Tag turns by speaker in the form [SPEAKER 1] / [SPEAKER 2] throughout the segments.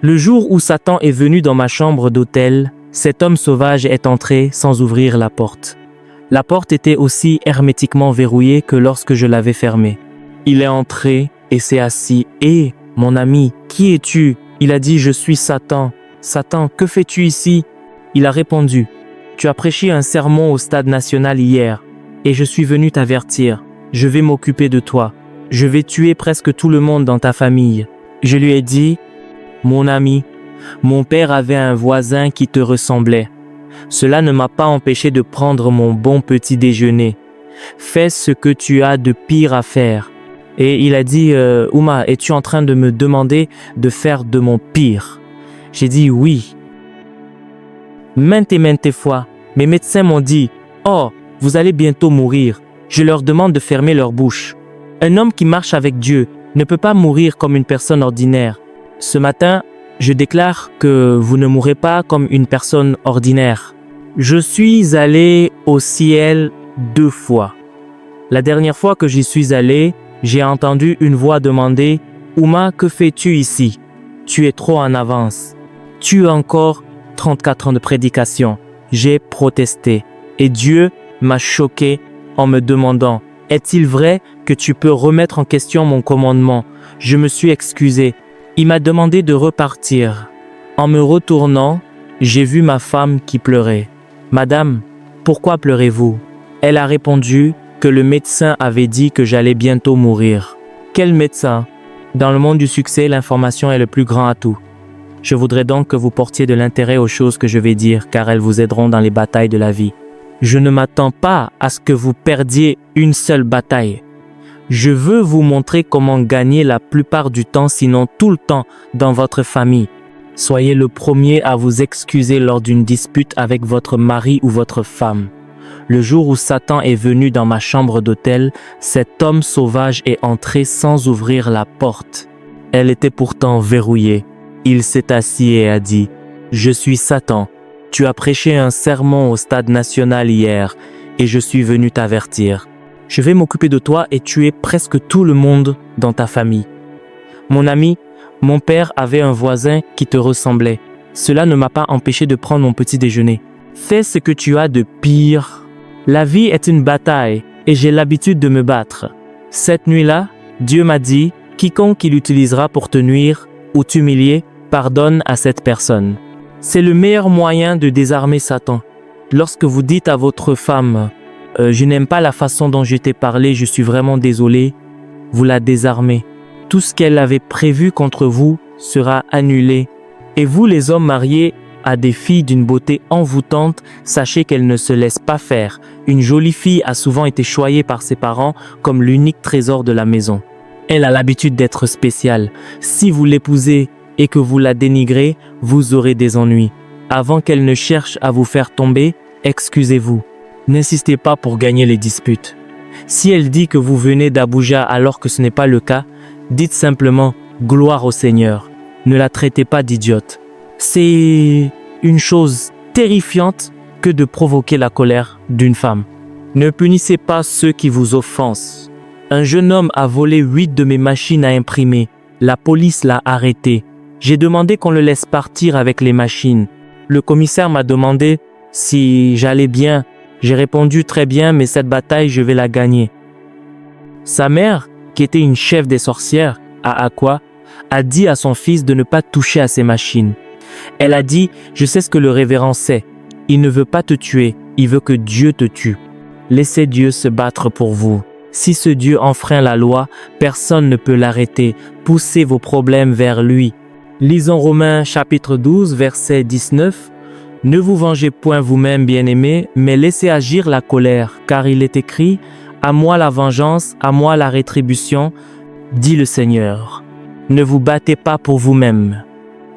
[SPEAKER 1] Le jour où Satan est venu dans ma chambre d'hôtel, cet homme sauvage est entré sans ouvrir la porte. La porte était aussi hermétiquement verrouillée que lorsque je l'avais fermée. Il est entré et s'est assis. « Hé, mon ami, qui es-tu » Il a dit « Je suis Satan. »« Satan, que fais-tu ici » Il a répondu « Tu as prêché un sermon au Stade national hier et je suis venu t'avertir. Je vais m'occuper de toi. Je vais tuer presque tout le monde dans ta famille. » Je lui ai dit « Mon ami, mon père avait un voisin qui te ressemblait. Cela ne m'a pas empêché de prendre mon bon petit déjeuner. Fais ce que tu as de pire à faire. » Et il a dit « Ouma, es-tu en train de me demander de faire de mon pire ?» J'ai dit « Oui. » Maintes et maintes fois, mes médecins m'ont dit « Oh, vous allez bientôt mourir. » Je leur demande de fermer leur bouche. Un homme qui marche avec Dieu ne peut pas mourir comme une personne ordinaire. Ce matin, je déclare que vous ne mourrez pas comme une personne ordinaire. Je suis allé au ciel 2 fois. La dernière fois que j'y suis allé, j'ai entendu une voix demander « Ouma, que fais-tu ici? Tu es trop en avance. Tu as encore 34 ans de prédication. » J'ai protesté et Dieu m'a choqué en me demandant « Est-il vrai que tu peux remettre en question mon commandement ?» Je me suis excusé. Il m'a demandé de repartir. En me retournant, j'ai vu ma femme qui pleurait. « Madame, pourquoi pleurez-vous » Elle a répondu que le médecin avait dit que j'allais bientôt mourir. Quel médecin? Dans le monde du succès, l'information est le plus grand atout. Je voudrais donc que vous portiez de l'intérêt aux choses que je vais dire, car elles vous aideront dans les batailles de la vie. Je ne m'attends pas à ce que vous perdiez une seule bataille. Je veux vous montrer comment gagner la plupart du temps, sinon tout le temps, dans votre famille. Soyez le premier à vous excuser lors d'une dispute avec votre mari ou votre femme. Le jour où Satan est venu dans ma chambre d'hôtel, cet homme sauvage est entré sans ouvrir la porte. Elle était pourtant verrouillée. Il s'est assis et a dit « Je suis Satan. Tu as prêché un sermon au Stade national hier et je suis venu t'avertir. Je vais m'occuper de toi et tuer presque tout le monde dans ta famille. Mon ami, mon père avait un voisin qui te ressemblait. Cela ne m'a pas empêché de prendre mon petit déjeuner. Fais ce que tu as de pire. La vie est une bataille et j'ai l'habitude de me battre. Cette nuit-là, Dieu m'a dit « Quiconque il utilisera pour te nuire ou t'humilier, pardonne à cette personne. » C'est le meilleur moyen de désarmer Satan. Lorsque vous dites à votre femme « Je n'aime pas la façon dont je t'ai parlé, je suis vraiment désolé », vous la désarmez. Tout ce qu'elle avait prévu contre vous sera annulé. Et vous, les hommes mariés à des filles d'une beauté envoûtante, sachez qu'elles ne se laissent pas faire. Une jolie fille a souvent été choyée par ses parents comme l'unique trésor de la maison. Elle a l'habitude d'être spéciale. Si vous l'épousez et que vous la dénigrez, vous aurez des ennuis. Avant qu'elle ne cherche à vous faire tomber, excusez-vous. N'insistez pas pour gagner les disputes. Si elle dit que vous venez d'Abuja alors que ce n'est pas le cas, dites simplement « Gloire au Seigneur ». Ne la traitez pas d'idiote. C'est une chose terrifiante que de provoquer la colère d'une femme. Ne punissez pas ceux qui vous offensent. Un jeune homme a volé 8 de mes machines à imprimer. La police l'a arrêté. J'ai demandé qu'on le laisse partir avec les machines. Le commissaire m'a demandé si j'allais bien. J'ai répondu très bien, mais cette bataille, je vais la gagner. Sa mère, qui était une chef des sorcières à Akwa, a dit à son fils de ne pas toucher à ses machines. Elle a dit « Je sais ce que le révérend sait. Il ne veut pas te tuer, il veut que Dieu te tue. Laissez Dieu se battre pour vous. Si ce Dieu enfreint la loi, personne ne peut l'arrêter. Poussez vos problèmes vers lui. » Lisons Romains chapitre 12, verset 19. « Ne vous vengez point vous-même, bien-aimés, mais laissez agir la colère, car il est écrit « À moi la vengeance, à moi la rétribution, dit le Seigneur. » Ne vous battez pas pour vous-même.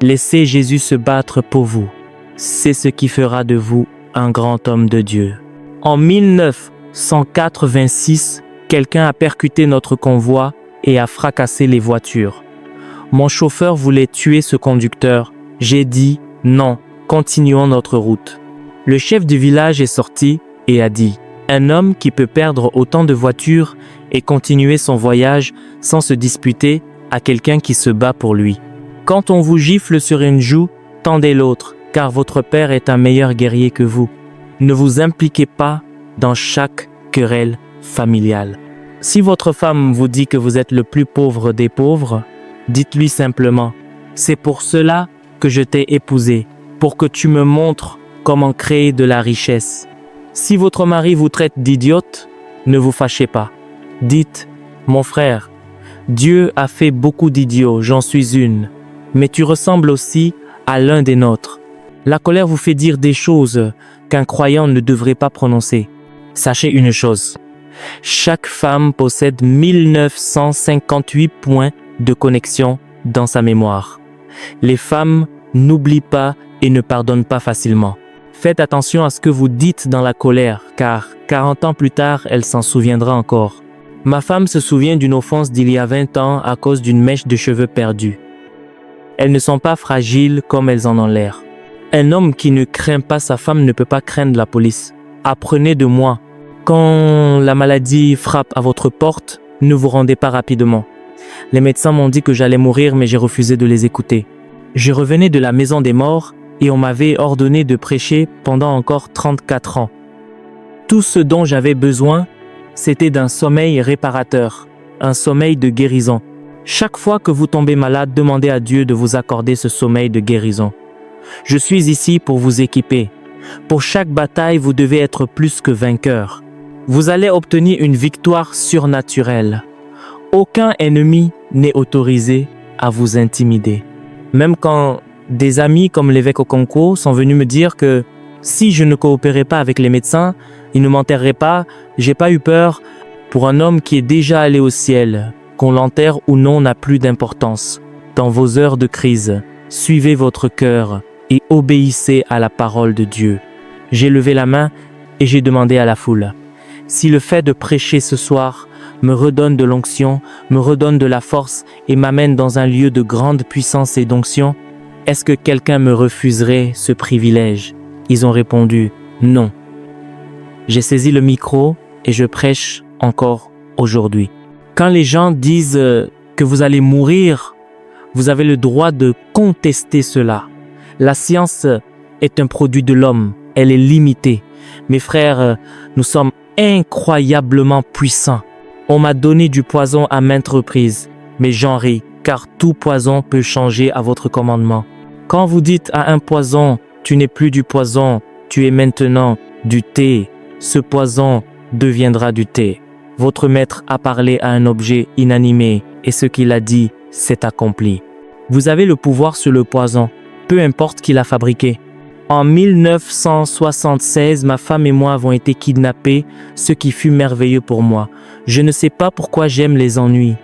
[SPEAKER 1] Laissez Jésus se battre pour vous. C'est ce qui fera de vous un grand homme de Dieu. En 1986, quelqu'un a percuté notre convoi et a fracassé les voitures. Mon chauffeur voulait tuer ce conducteur. J'ai dit « Non, continuons notre route. » Le chef du village est sorti et a dit « Un homme qui peut perdre autant de voitures et continuer son voyage sans se disputer à quelqu'un qui se bat pour lui. » Quand on vous gifle sur une joue, tendez l'autre, car votre Père est un meilleur guerrier que vous. Ne vous impliquez pas dans chaque querelle familiale. Si votre femme vous dit que vous êtes le plus pauvre des pauvres, dites-lui simplement « C'est pour cela que je t'ai épousé, pour que tu me montres comment créer de la richesse. » Si votre mari vous traite d'idiote, ne vous fâchez pas. Dites « Mon frère, Dieu a fait beaucoup d'idiots, j'en suis une, mais tu ressembles aussi à l'un des nôtres. » La colère vous fait dire des choses qu'un croyant ne devrait pas prononcer. Sachez une chose, chaque femme possède 1958 points de connexion dans sa mémoire. Les femmes n'oublient pas et ne pardonnent pas facilement. Faites attention à ce que vous dites dans la colère, car 40 ans plus tard, elle s'en souviendra encore. Ma femme se souvient d'une offense d'il y a 20 ans à cause d'une mèche de cheveux perdue. Elles ne sont pas fragiles comme elles en ont l'air. Un homme qui ne craint pas sa femme ne peut pas craindre la police. Apprenez de moi. Quand la maladie frappe à votre porte, ne vous rendez pas rapidement. Les médecins m'ont dit que j'allais mourir, mais j'ai refusé de les écouter. Je revenais de la maison des morts et on m'avait ordonné de prêcher pendant encore 34 ans. Tout ce dont j'avais besoin, c'était d'un sommeil réparateur, un sommeil de guérison. Chaque fois que vous tombez malade, demandez à Dieu de vous accorder ce sommeil de guérison. Je suis ici pour vous équiper. Pour chaque bataille, vous devez être plus que vainqueur. Vous allez obtenir une victoire surnaturelle. Aucun ennemi n'est autorisé à vous intimider. Même quand des amis comme l'évêque Okonkwo sont venus me dire que si je ne coopérais pas avec les médecins, ils ne m'enterreraient pas, j'ai pas eu peur. Pour un homme qui est déjà allé au ciel, qu'on l'enterre ou non n'a plus d'importance. Dans vos heures de crise, suivez votre cœur et obéissez à la parole de Dieu. J'ai levé la main et j'ai demandé à la foule, si le fait de prêcher ce soir me redonne de l'onction, me redonne de la force et m'amène dans un lieu de grande puissance et d'onction, est-ce que quelqu'un me refuserait ce privilège? Ils ont répondu, non. J'ai saisi le micro et je prêche encore aujourd'hui. Quand les gens disent que vous allez mourir, vous avez le droit de contester cela. La science est un produit de l'homme, elle est limitée. Mes frères, nous sommes incroyablement puissants. On m'a donné du poison à maintes reprises, mais j'en ris, car tout poison peut changer à votre commandement. Quand vous dites à un poison, tu n'es plus du poison, tu es maintenant du thé, ce poison deviendra du thé. Votre maître a parlé à un objet inanimé et ce qu'il a dit s'est accompli. Vous avez le pouvoir sur le poison, peu importe qui l'a fabriqué. En 1976, ma femme et moi avons été kidnappés, ce qui fut merveilleux pour moi. Je ne sais pas pourquoi j'aime les ennuis.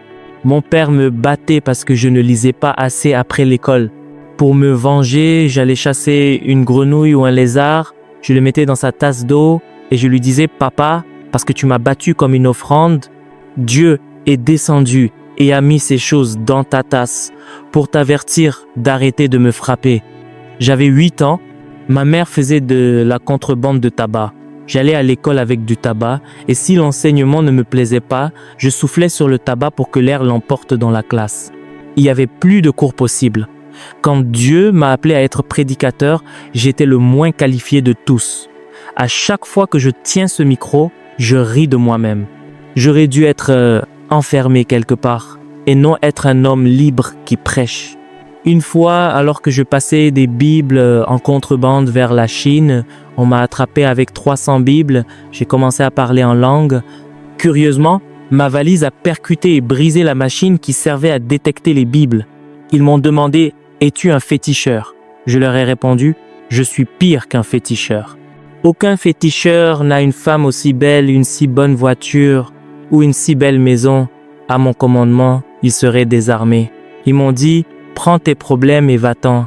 [SPEAKER 1] Mon père me battait parce que je ne lisais pas assez après l'école. Pour me venger, j'allais chasser une grenouille ou un lézard, je le mettais dans sa tasse d'eau et je lui disais « Papa, parce que tu m'as battu comme une offrande, Dieu est descendu et a mis ces choses dans ta tasse pour t'avertir d'arrêter de me frapper. » J'avais 8 ans, ma mère faisait de la contrebande de tabac. J'allais à l'école avec du tabac et si l'enseignement ne me plaisait pas, je soufflais sur le tabac pour que l'air l'emporte dans la classe. Il n'y avait plus de cours possibles. Quand Dieu m'a appelé à être prédicateur, j'étais le moins qualifié de tous. À chaque fois que je tiens ce micro, je ris de moi-même. J'aurais dû être enfermé quelque part et non être un homme libre qui prêche. Une fois, alors que je passais des Bibles en contrebande vers la Chine, on m'a attrapé avec 300 Bibles, j'ai commencé à parler en langue. Curieusement, ma valise a percuté et brisé la machine qui servait à détecter les Bibles. Ils m'ont demandé « Es-tu un féticheur ?» Je leur ai répondu « Je suis pire qu'un féticheur. » Aucun féticheur n'a une femme aussi belle, une si bonne voiture ou une si belle maison. À mon commandement, ils seraient désarmés. Ils m'ont dit « Prends tes problèmes et va-t'en. »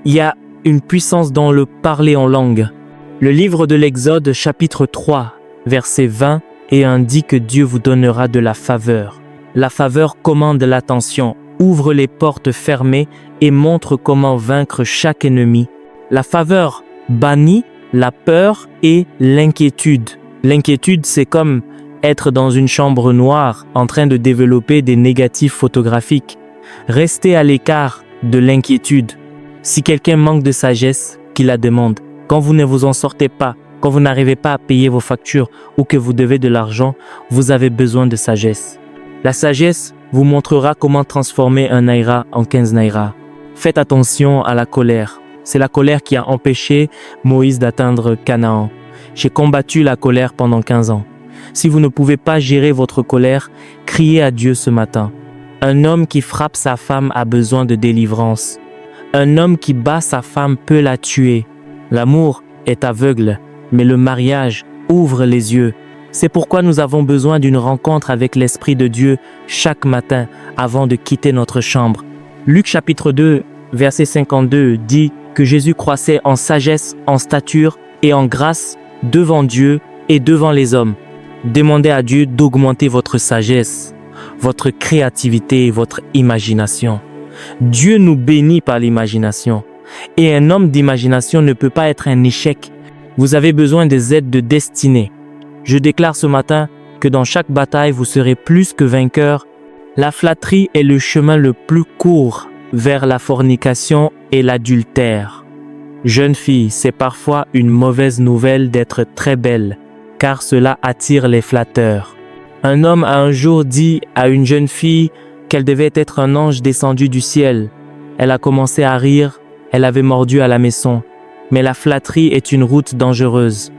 [SPEAKER 1] Il y a une puissance dans le parler en langue. Le livre de l'Exode, chapitre 3, verset 20 et 1 dit que Dieu vous donnera de la faveur. La faveur commande l'attention, ouvre les portes fermées et montre comment vaincre chaque ennemi. La faveur bannit la peur et l'inquiétude. L'inquiétude, c'est comme être dans une chambre noire en train de développer des négatifs photographiques. Rester à l'écart de l'inquiétude. Si quelqu'un manque de sagesse, qu'il la demande. Quand vous ne vous en sortez pas, quand vous n'arrivez pas à payer vos factures ou que vous devez de l'argent, vous avez besoin de sagesse. La sagesse vous montrera comment transformer un naira en 15 naira. Faites attention à la colère. C'est la colère qui a empêché Moïse d'atteindre Canaan. J'ai combattu la colère pendant 15 ans. Si vous ne pouvez pas gérer votre colère, criez à Dieu ce matin. Un homme qui frappe sa femme a besoin de délivrance. Un homme qui bat sa femme peut la tuer. L'amour est aveugle, mais le mariage ouvre les yeux. C'est pourquoi nous avons besoin d'une rencontre avec l'Esprit de Dieu chaque matin avant de quitter notre chambre. Luc chapitre 2, verset 52 dit que Jésus croissait en sagesse, en stature et en grâce devant Dieu et devant les hommes. Demandez à Dieu d'augmenter votre sagesse, votre créativité et votre imagination. Dieu nous bénit par l'imagination. Et un homme d'imagination ne peut pas être un échec. Vous avez besoin des aides de destinée. Je déclare ce matin que dans chaque bataille, vous serez plus que vainqueur. La flatterie est le chemin le plus court vers la fornication et l'adultère. Jeune fille, c'est parfois une mauvaise nouvelle d'être très belle, car cela attire les flatteurs. Un homme a un jour dit à une jeune fille qu'elle devait être un ange descendu du ciel. Elle a commencé à rire, elle avait mordu à la maison. Mais la flatterie est une route dangereuse.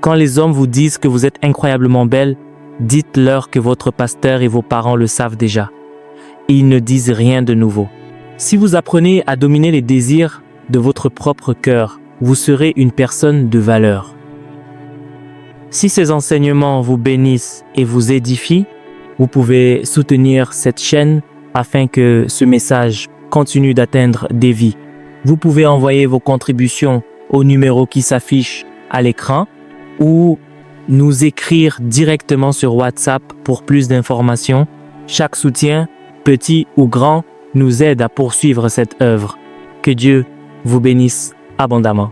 [SPEAKER 1] Quand les hommes vous disent que vous êtes incroyablement belle, dites-leur que votre pasteur et vos parents le savent déjà. Et ils ne disent rien de nouveau. Si vous apprenez à dominer les désirs de votre propre cœur, vous serez une personne de valeur. Si ces enseignements vous bénissent et vous édifient, vous pouvez soutenir cette chaîne afin que ce message continue d'atteindre des vies. Vous pouvez envoyer vos contributions au numéro qui s'affiche à l'écran ou nous écrire directement sur WhatsApp pour plus d'informations. Chaque soutien, petit ou grand, nous aide à poursuivre cette œuvre. Que Dieu vous bénisse abondamment.